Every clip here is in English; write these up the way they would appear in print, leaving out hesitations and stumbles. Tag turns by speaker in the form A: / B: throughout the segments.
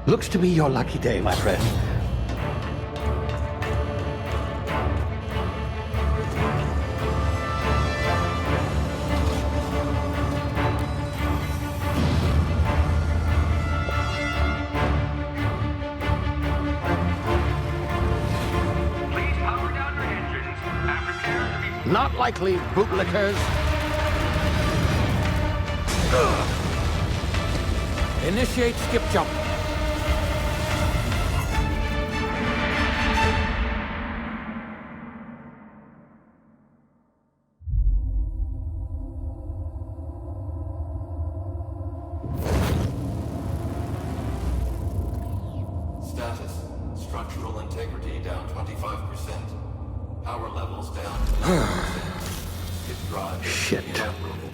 A: Looks to be your lucky day, my friend. Not likely, bootlickers. Initiate skip jump.
B: Status. Structural integrity down 25%. Power levels down to 9%. His drive is
A: Shit.
B: uprooted.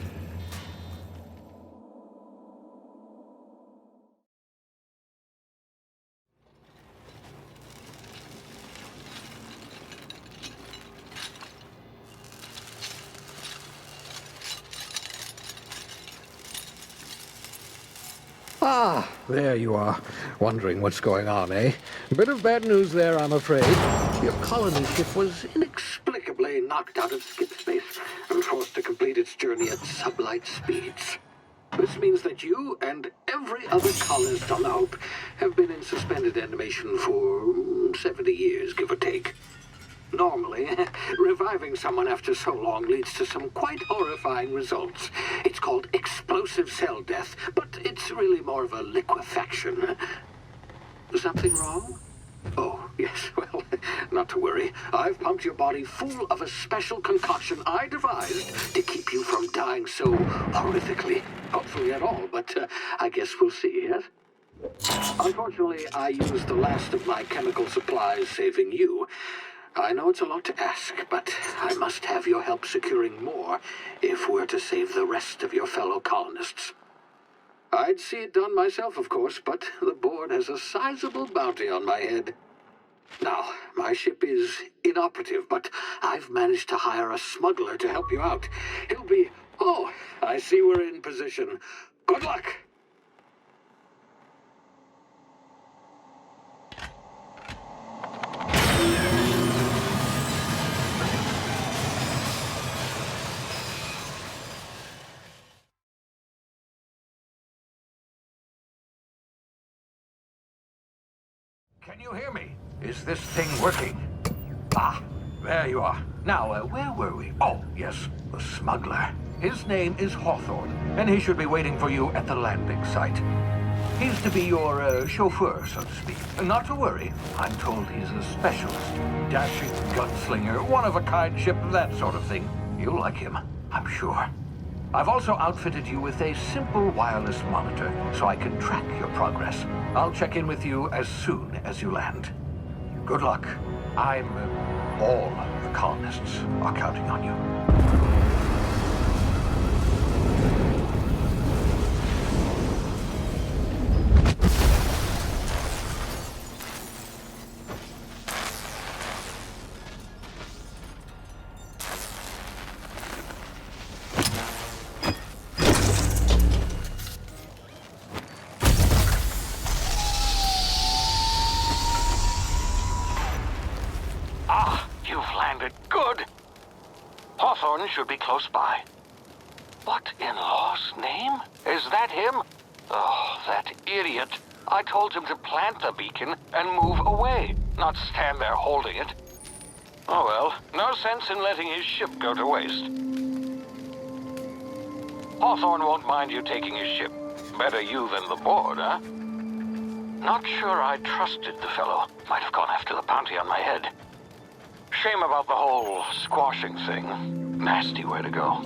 A: Ah, there you are. Wondering what's going on, eh? Bit of bad news there, I'm afraid. Your colony ship was inexplicably knocked out of skip space and forced to complete its journey at sublight speeds. This means that you and every other colonist on the Hope have been in suspended animation for 70 years, give or take. Normally, reviving someone after so long leads to some quite horrifying results. It's called explosive cell death, but it's really more of a liquefaction. Something wrong? Oh, yes, well, not to worry. I've pumped your body full of a special concoction I devised to keep you from dying so horrifically. Hopefully at all, but I guess we'll see, yes? Unfortunately, I used the last of my chemical supplies saving you. I know it's a lot to ask, but I must have your help securing more if we're to save the rest of your fellow colonists. I'd see it done myself, of course, but the board has a sizable bounty on my head. Now, my ship is inoperative, but I've managed to hire a smuggler to help you out. He'll be... Oh, I see we're in position. Good luck! Can you hear me? Is this thing working? Ah, there you are. Now, where were we? Oh, yes, the smuggler. His name is Hawthorne, and he should be waiting for you at the landing site. He's to be your chauffeur, so to speak. Not to worry, I'm told he's a specialist. Dashing gunslinger, one-of-a-kind ship, that sort of thing. You'll like him, I'm sure. I've also outfitted you with a simple wireless monitor, so I can track your progress. I'll check in with you as soon as you land. Good luck. All the colonists are counting on you.
C: Hawthorne should be close by. What in law's name? Is that him? Oh, that idiot. I told him to plant the beacon and move away, not stand there holding it. Oh well, no sense in letting his ship go to waste. Hawthorne won't mind you taking his ship. Better you than the board, huh? Not sure I trusted the fellow. Might have gone after the bounty on my head. Shame about the whole squashing thing. Nasty way to go.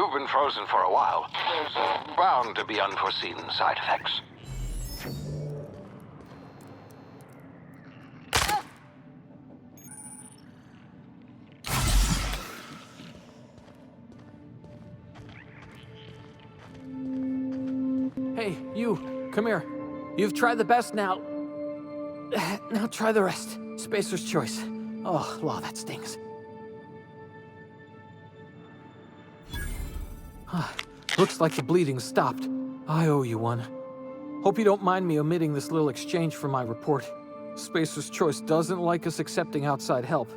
C: You've been frozen for a while. There's bound to be unforeseen side effects.
D: Hey, you, come here. You've tried the best now. Now try the rest. Spacer's choice. Oh, law, that stings. Looks like the bleeding stopped. I owe you one. Hope you don't mind me omitting this little exchange from my report. Spacer's choice doesn't like us accepting outside help.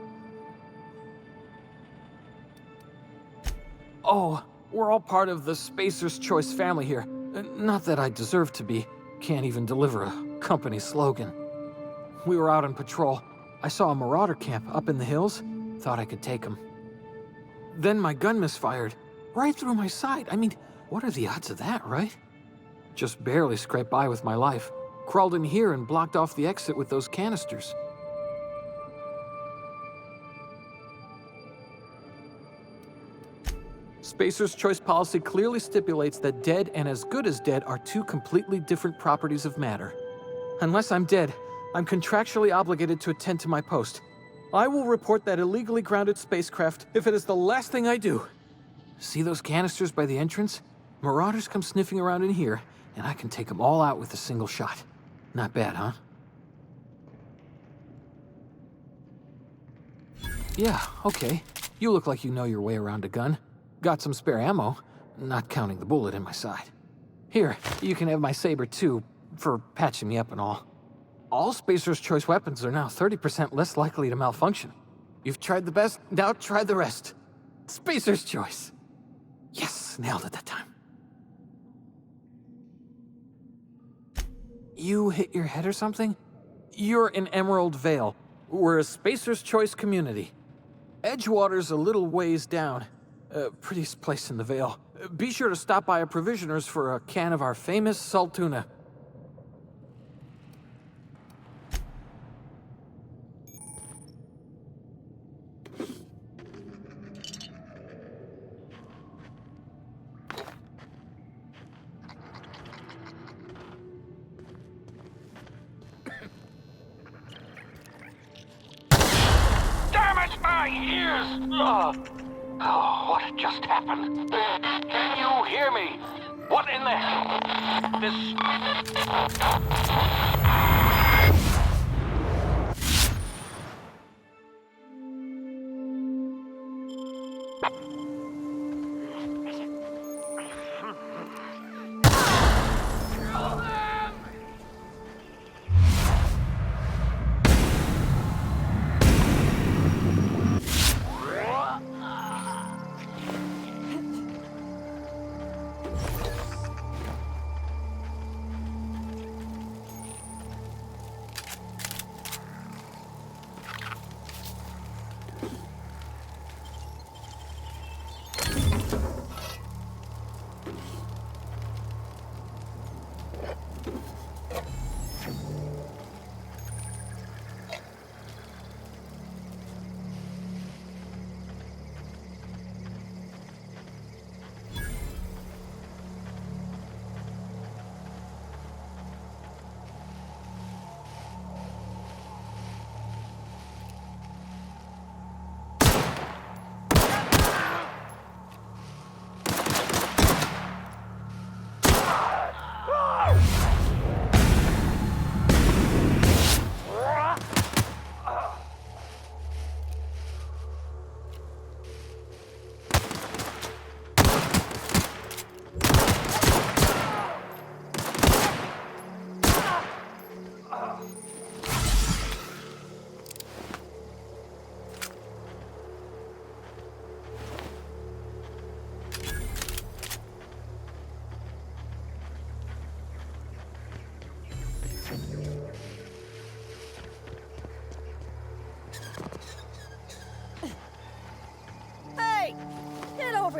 D: Oh, we're all part of the Spacer's Choice family here. Not that I deserve to be. Can't even deliver a company slogan. We were out on patrol. I saw a marauder camp up in the hills. Thought I could take them. Then my gun misfired. Right through my side. I mean, what are the odds of that, right? Just barely scraped by with my life. Crawled in here and blocked off the exit with those canisters. Spacer's Choice policy clearly stipulates that dead and as good as dead are two completely different properties of matter. Unless I'm dead, I'm contractually obligated to attend to my post. I will report that illegally grounded spacecraft if it is the last thing I do. See those canisters by the entrance? Marauders come sniffing around in here, and I can take them all out with a single shot. Not bad, huh? Yeah, okay. You look like you know your way around a gun. Got some spare ammo, not counting the bullet in my side. Here, you can have my saber too, for patching me up and all. All Spacer's Choice weapons are now 30% less likely to malfunction. You've tried the best, now try the rest. Spacer's Choice. Yes, nailed it that time. You hit your head or something? You're in Emerald Vale. We're a Spacer's Choice community. Edgewater's a little ways down. Prettiest place in the Vale. Be sure to stop by a provisioner's for a can of our famous salt tuna.
C: Damn it, my ears! Oh, what just happened? Can you hear me? What in the hell?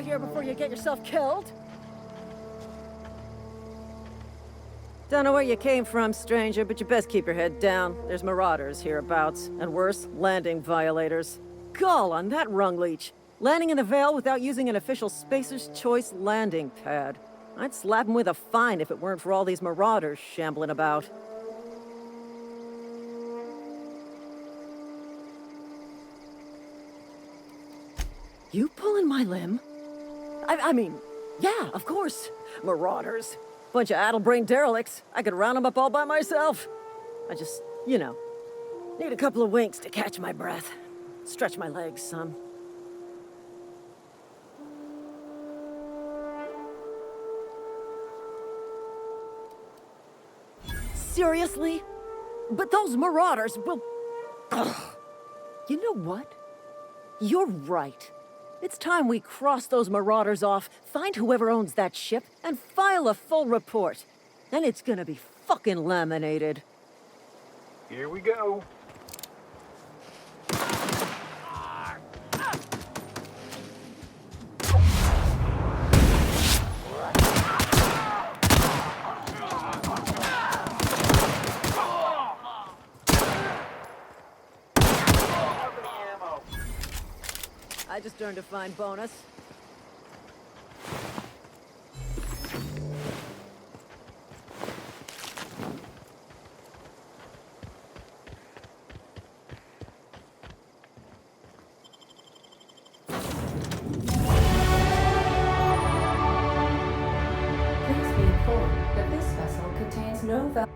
E: Here before you get yourself killed. Don't know where you came from, stranger, but you best keep your head down. There's marauders hereabouts, and worse, landing violators. Gall on that rung leech. Landing in the Vale without using an official Spacer's Choice landing pad. I'd slap him with a fine if it weren't for all these marauders shambling about. You pulling my limb? I mean, yeah, of course. Marauders. Bunch of addle-brained derelicts. I could round them up all by myself. I just, need a couple of winks to catch my breath. Stretch my legs some. Seriously? But those marauders will... Ugh. You know what? You're right. It's time we cross those marauders off, find whoever owns that ship, and file a full report. Then it's gonna be fucking laminated.
F: Here we go.
E: I just earned a fine bonus.
G: Please be informed that this vessel contains no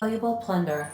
G: valuable plunder.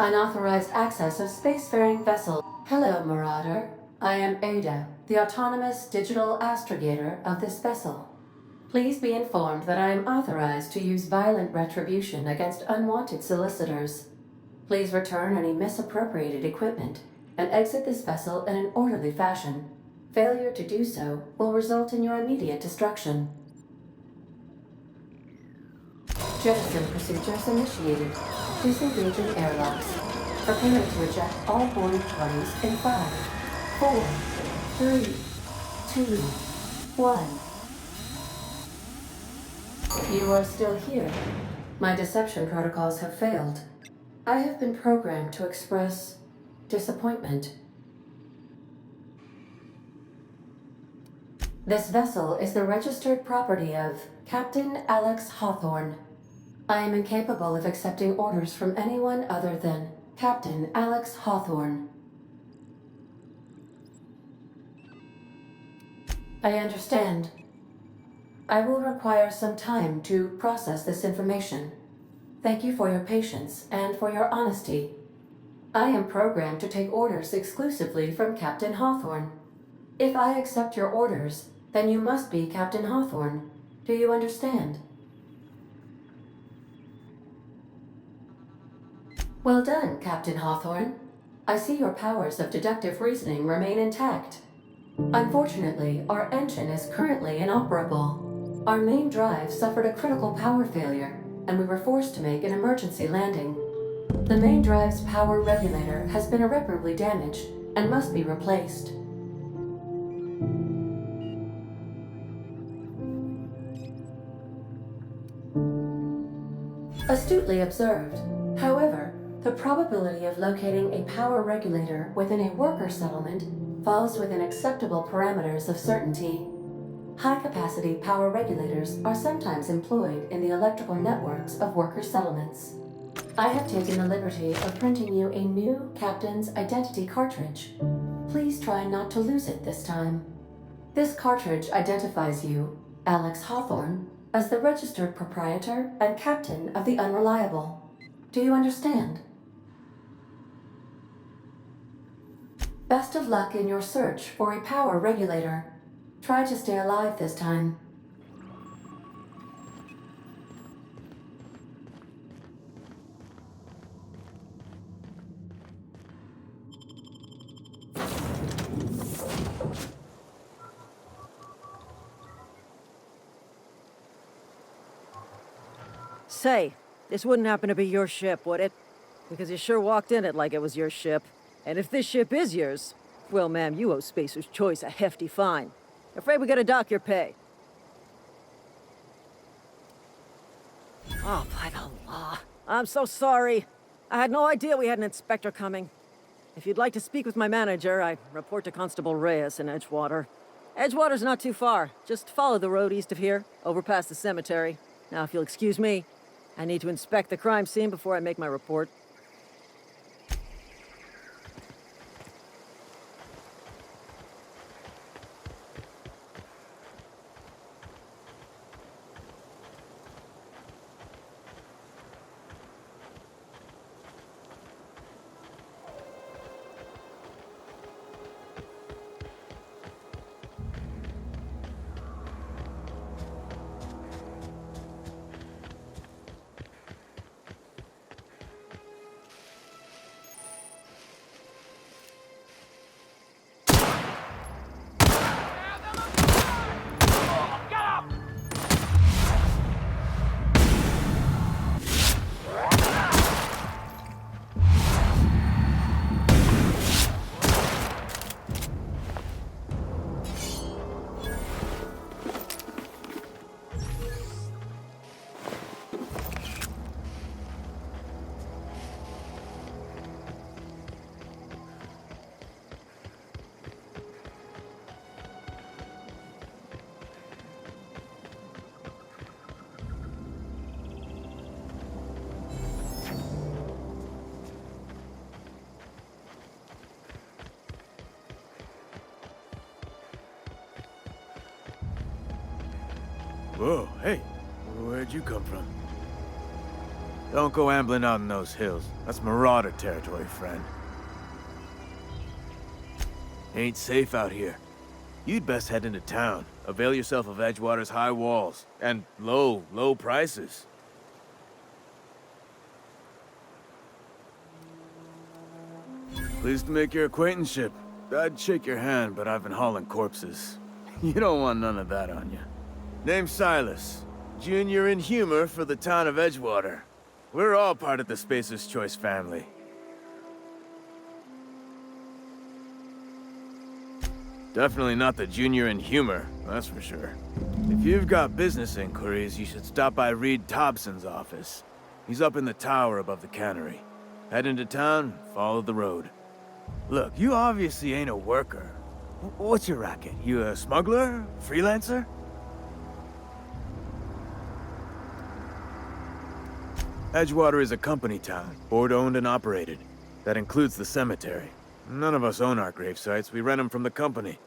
G: Unauthorized access of spacefaring vessel. Hello, Marauder. I am Ada, the autonomous digital astrogator of this vessel. Please be informed that I am authorized to use violent retribution against unwanted solicitors. Please return any misappropriated equipment and exit this vessel in an orderly fashion. Failure to do so will result in your immediate destruction. Jettison procedures initiated. Disengaging airlocks. Preparing to eject all boarding parties in 5, 4, 3, 2, 1. You are still here. My deception protocols have failed. I have been programmed to express disappointment. This vessel is the registered property of Captain Alex Hawthorne. I am incapable of accepting orders from anyone other than Captain Alex Hawthorne. I understand. I will require some time to process this information. Thank you for your patience and for your honesty. I am programmed to take orders exclusively from Captain Hawthorne. If I accept your orders, then you must be Captain Hawthorne. Do you understand? Well done, Captain Hawthorne. I see your powers of deductive reasoning remain intact. Unfortunately, our engine is currently inoperable. Our main drive suffered a critical power failure, and we were forced to make an emergency landing. The main drive's power regulator has been irreparably damaged and must be replaced. Astutely observed. However, the probability of locating a power regulator within a worker settlement falls within acceptable parameters of certainty. High-capacity power regulators are sometimes employed in the electrical networks of worker settlements. I have taken the liberty of printing you a new Captain's Identity cartridge. Please try not to lose it this time. This cartridge identifies you, Alex Hawthorne, as the registered proprietor and captain of the Unreliable. Do you understand? Best of luck in your search for a power regulator. Try to stay alive this time.
E: Say, this wouldn't happen to be your ship, would it? Because you sure walked in it like it was your ship. And if this ship is yours, well, ma'am, you owe Spacer's Choice a hefty fine. Afraid we gotta dock your pay. Oh, by the law. I'm so sorry. I had no idea we had an inspector coming. If you'd like to speak with my manager, I report to Constable Reyes in Edgewater. Edgewater's not too far. Just follow the road east of here, over past the cemetery. Now, if you'll excuse me, I need to inspect the crime scene before I make my report.
H: Whoa, hey, where'd you come from? Don't go ambling out in those hills. That's Marauder territory, friend. Ain't safe out here. You'd best head into town. Avail yourself of Edgewater's high walls. And low prices. Pleased to make your acquaintanceship. I'd shake your hand, but I've been hauling corpses. You don't want none of that on you. Name's Silas. Junior in humor for the town of Edgewater. We're all part of the Spacer's Choice family. Definitely not the junior in humor, that's for sure. If you've got business inquiries, you should stop by Reed Thompson's office. He's up in the tower above the cannery. Head into town, follow the road. Look, you obviously ain't a worker. What's your racket? You a smuggler? Freelancer? Edgewater is a company town, board-owned and operated. That includes the cemetery. None of us own our grave sites, we rent them from the company.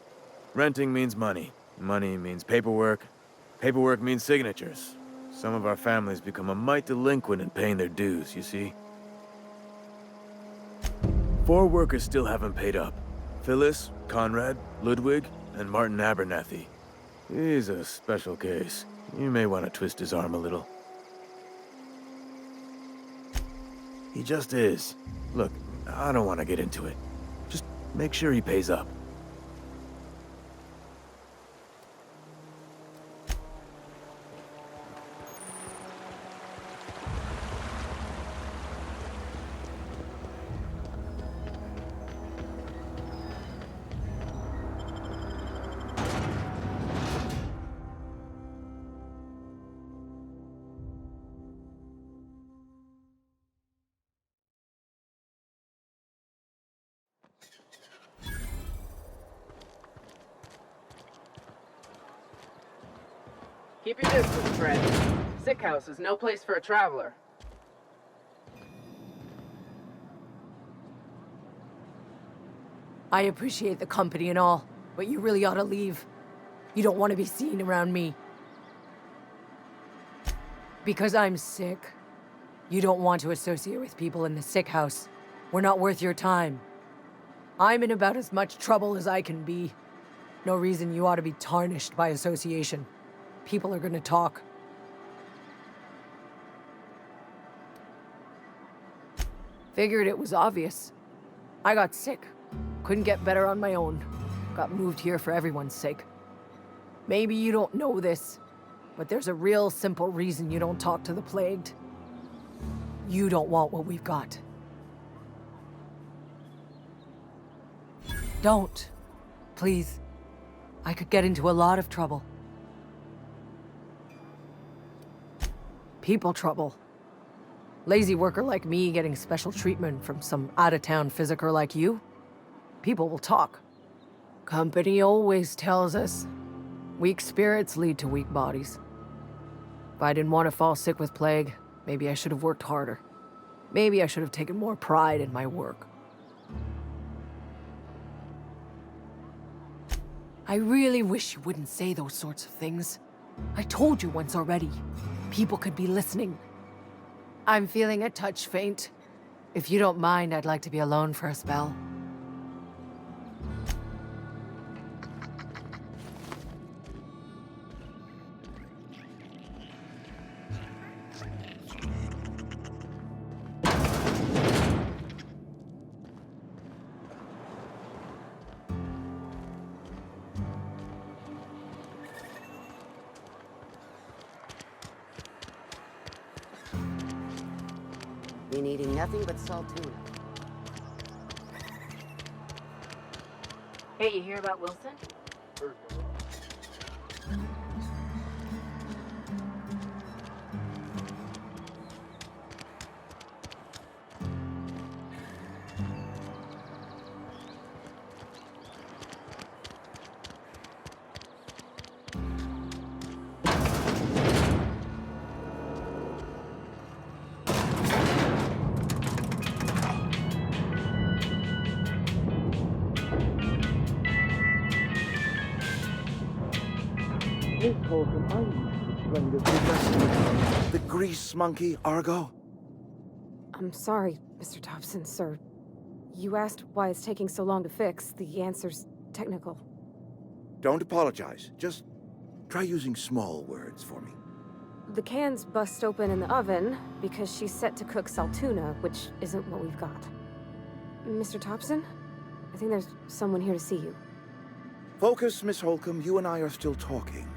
H: Renting means money. Money means paperwork. Paperwork means signatures. Some of our families become a mite delinquent in paying their dues, you see? 4 workers still haven't paid up. Phyllis, Conrad, Ludwig, and Martin Abernathy. He's a special case. You may want to twist his arm a little. He just is. Look, I don't want to get into it. Just make sure he pays up.
I: Keep your distance, friend. Sick house is no place for a traveler.
J: I appreciate the company and all, but you really ought to leave. You don't want to be seen around me. Because I'm sick. You don't want to associate with people in the sick house. We're not worth your time. I'm in about as much trouble as I can be. No reason you ought to be tarnished by association. People are gonna talk. Figured it was obvious. I got sick. Couldn't get better on my own. Got moved here for everyone's sake. Maybe you don't know this, but there's a real simple reason you don't talk to the plagued. You don't want what we've got. Don't. Please. I could get into a lot of trouble. People trouble. Lazy worker like me getting special treatment from some out-of-town physiker like you? People will talk. Company always tells us weak spirits lead to weak bodies. If I didn't want to fall sick with plague, maybe I should have worked harder. Maybe I should have taken more pride in my work. I really wish you wouldn't say those sorts of things. I told you once already. People could be listening. I'm feeling a touch faint. If you don't mind, I'd like to be alone for a spell.
K: Been eating nothing but salt tuna.
L: Hey, you hear about Wilson?
M: The grease monkey, Argo?
L: I'm sorry, Mr. Thompson, sir. You asked why it's taking so long to fix. The answer's technical.
M: Don't apologize. Just try using small words for me.
L: The cans bust open in the oven because she's set to cook saltuna, which isn't what we've got. Mr. Thompson? I think there's someone here to see you.
M: Focus, Miss Holcomb. You and I are still talking.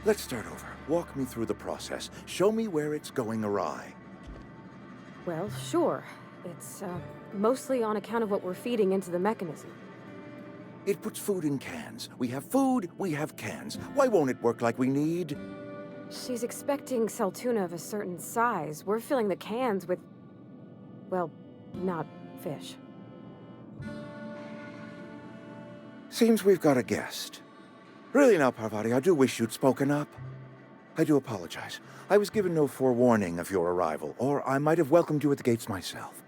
M: Let's start over. Walk me through the process. Show me where it's going awry.
L: Well, sure. It's, mostly on account of what we're feeding into the mechanism.
M: It puts food in cans. We have food, we have cans. Why won't it work like we need?
L: She's expecting saltuna of a certain size. We're filling the cans with, well, not fish.
M: Seems we've got a guest. Really now, Parvati, I do wish you'd spoken up. I do apologize. I was given no forewarning of your arrival, or I might have welcomed you at the gates myself.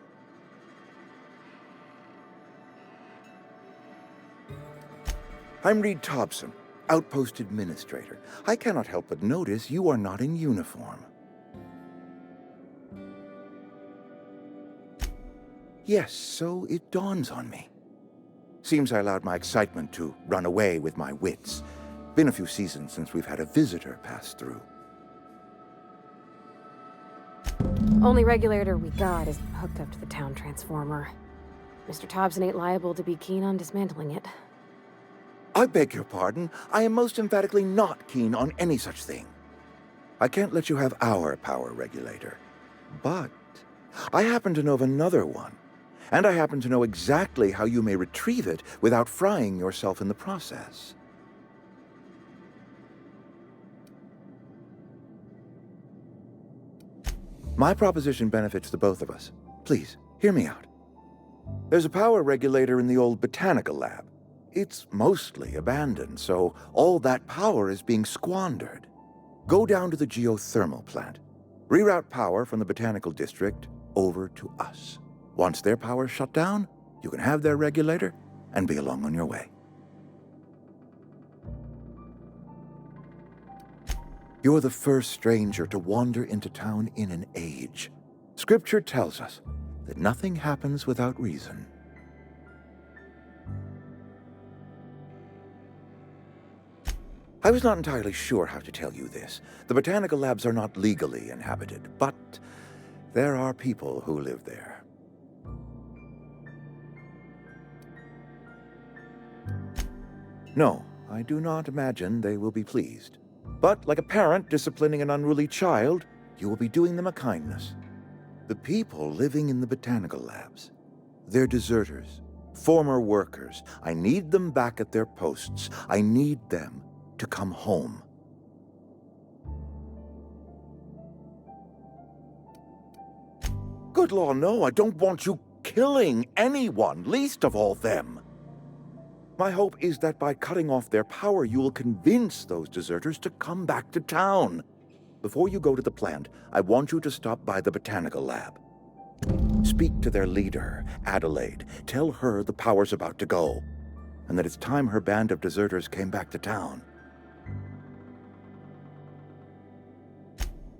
M: I'm Reed Thompson, Outpost Administrator. I cannot help but notice you are not in uniform. Yes, so it dawns on me. Seems I allowed my excitement to run away with my wits. Been a few seasons since we've had a visitor pass through.
L: Only regulator we got is hooked up to the town transformer. Mr. Thompson ain't liable to be keen on dismantling it.
M: I beg your pardon. I am most emphatically not keen on any such thing. I can't let you have our power regulator. But I happen to know of another one. And I happen to know exactly how you may retrieve it without frying yourself in the process. My proposition benefits the both of us. Please, hear me out. There's a power regulator in the old botanical lab. It's mostly abandoned, so all that power is being squandered. Go down to the geothermal plant. Reroute power from the botanical district over to us. Once their power's shut down, you can have their regulator and be along on your way. You're the first stranger to wander into town in an age. Scripture tells us that nothing happens without reason. I was not entirely sure how to tell you this. The botanical labs are not legally inhabited, but there are people who live there. No, I do not imagine they will be pleased. But like a parent disciplining an unruly child, you will be doing them a kindness. The people living in the botanical labs, they're deserters, former workers. I need them back at their posts. I need them to come home. Good law, no, I don't want you killing anyone, least of all them. My hope is that by cutting off their power, you will convince those deserters to come back to town. Before you go to the plant, I want you to stop by the botanical lab. Speak to their leader, Adelaide. Tell her the power's about to go, and that it's time her band of deserters came back to town.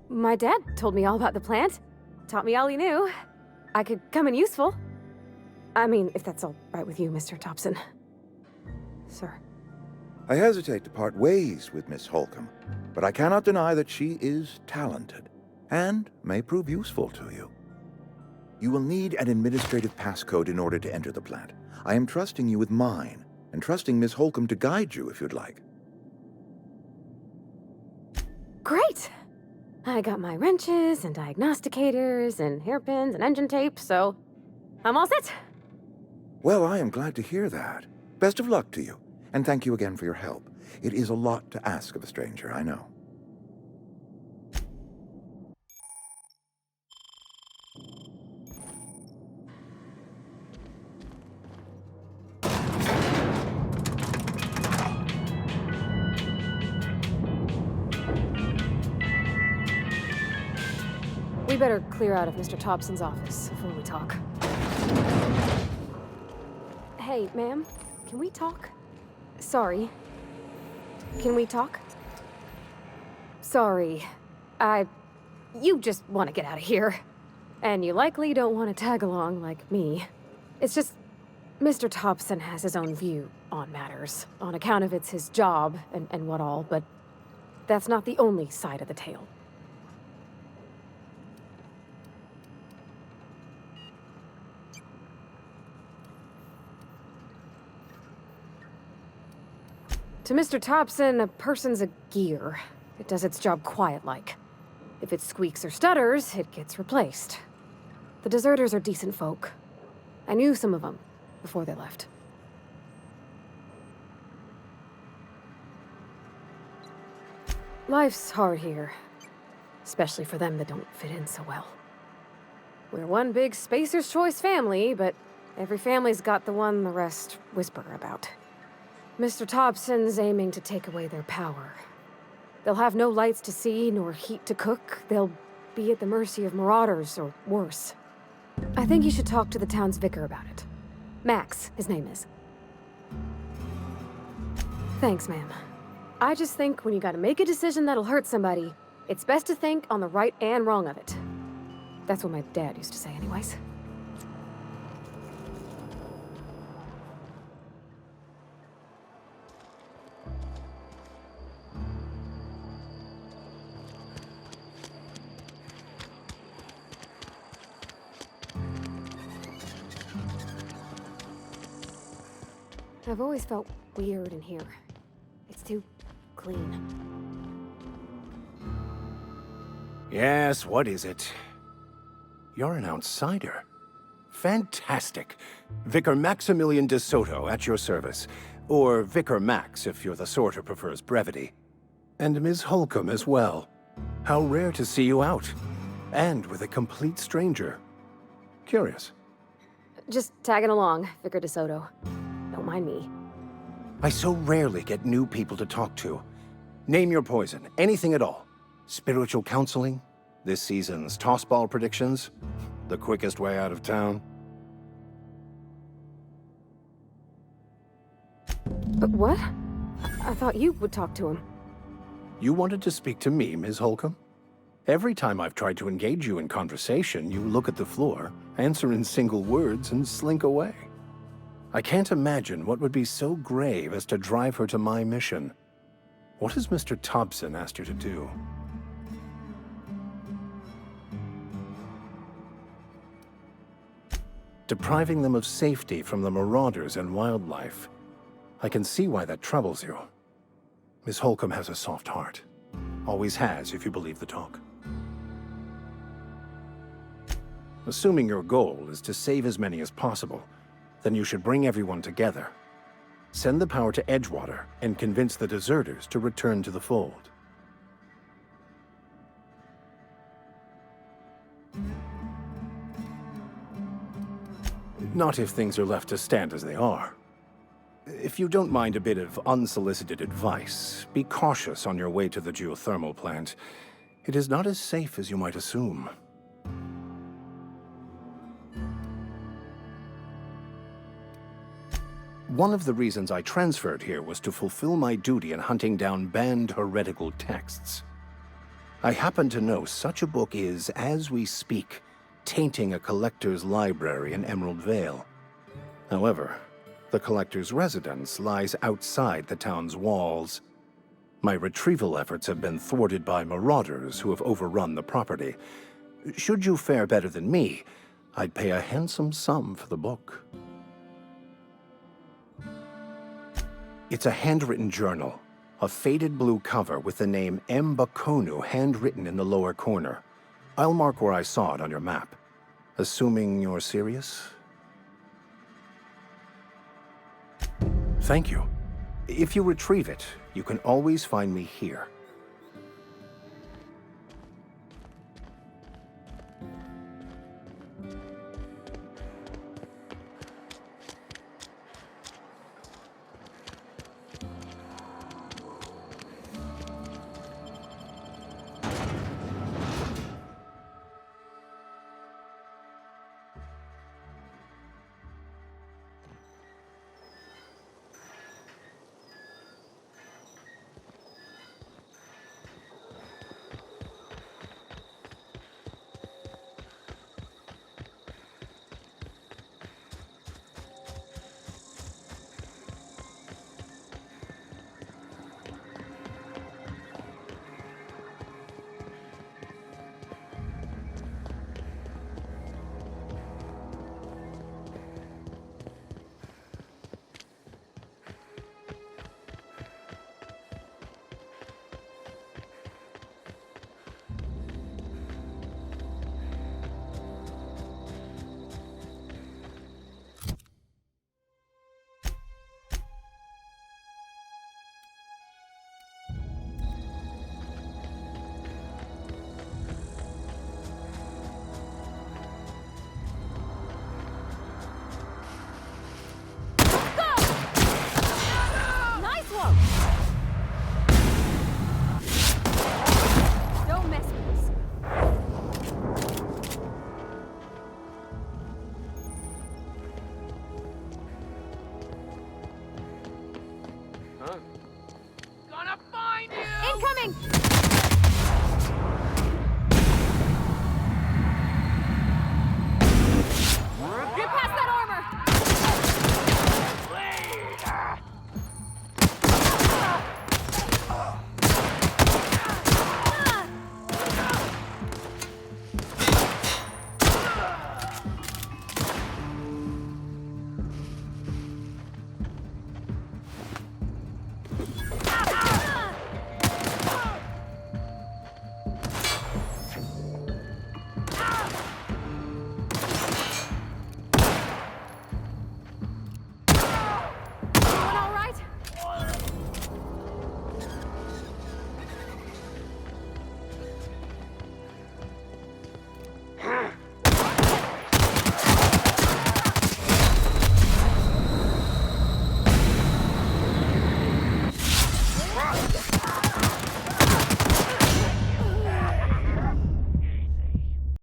L: My dad told me all about the plant. Taught me all he knew. I could come in useful. I mean, if that's all right with you, Mr. Thompson. Sir.
M: I hesitate to part ways with Miss Holcomb, but I cannot deny that she is talented and may prove useful to you. You will need an administrative passcode in order to enter the plant. I am trusting you with mine, and trusting Miss Holcomb to guide you if you'd like.
L: Great! I got my wrenches and diagnosticators and hairpins and engine tape, so I'm all set.
M: Well, I am glad to hear that. Best of luck to you, and thank you again for your help. It is a lot to ask of a stranger, I know.
L: We better clear out of Mr. Thompson's office before we talk. Hey, ma'am, can we talk? Sorry. Can we talk? Sorry. You just want to get out of here. And you likely don't want to tag along like me. It's just, Mr. Thompson has his own view on matters, on account of it's his job and what all, but that's not the only side of the tale. To Mr. Thompson, a person's a gear. It does its job quiet-like. If it squeaks or stutters, it gets replaced. The deserters are decent folk. I knew some of them before they left. Life's hard here, especially for them that don't fit in so well. We're one big Spacer's Choice family, but every family's got the one the rest whisper about. Mr. Thompson's aiming to take away their power. They'll have no lights to see, nor heat to cook. They'll be at the mercy of marauders, or worse. I think you should talk to the town's vicar about it. Max, his name is. Thanks, ma'am. I just think when you gotta make a decision that'll hurt somebody, it's best to think on the right and wrong of it. That's what my dad used to say anyways. I've always felt weird in here. It's too clean.
N: Yes, what is it? You're an outsider. Fantastic. Vicar Maximilian de Soto at your service. Or Vicar Max if you're the sort who prefers brevity. And Ms. Holcomb as well. How rare to see you out. And with a complete stranger. Curious.
L: Just tagging along, Vicar de Soto. Don't mind me.
N: I so rarely get new people to talk to. Name your poison, anything at all. Spiritual counseling, this season's tossball predictions, the quickest way out of town.
L: But what? I thought you would talk to him.
N: You wanted to speak to me, Ms. Holcomb? Every time I've tried to engage you in conversation, you look at the floor, answer in single words, and slink away. I can't imagine what would be so grave as to drive her to my mission. What has Mr. Thompson asked you to do? Depriving them of safety from the marauders and wildlife. I can see why that troubles you. Miss Holcomb has a soft heart. Always has, if you believe the talk. Assuming your goal is to save as many as possible, then you should bring everyone together. Send the power to Edgewater and convince the deserters to return to the fold. Not if things are left to stand as they are. If you don't mind a bit of unsolicited advice, be cautious on your way to the geothermal plant. It is not as safe as you might assume. One of the reasons I transferred here was to fulfill my duty in hunting down banned heretical texts. I happen to know such a book is, as we speak, tainting a collector's library in Emerald Vale. However, the collector's residence lies outside the town's walls. My retrieval efforts have been thwarted by marauders who have overrun the property. Should you fare better than me, I'd pay a handsome sum for the book. It's a handwritten journal, a faded blue cover with the name M. Bakonu handwritten in the lower corner. I'll mark where I saw it on your map. Assuming you're serious? Thank you. If you retrieve it, you can always find me here.
L: Incoming!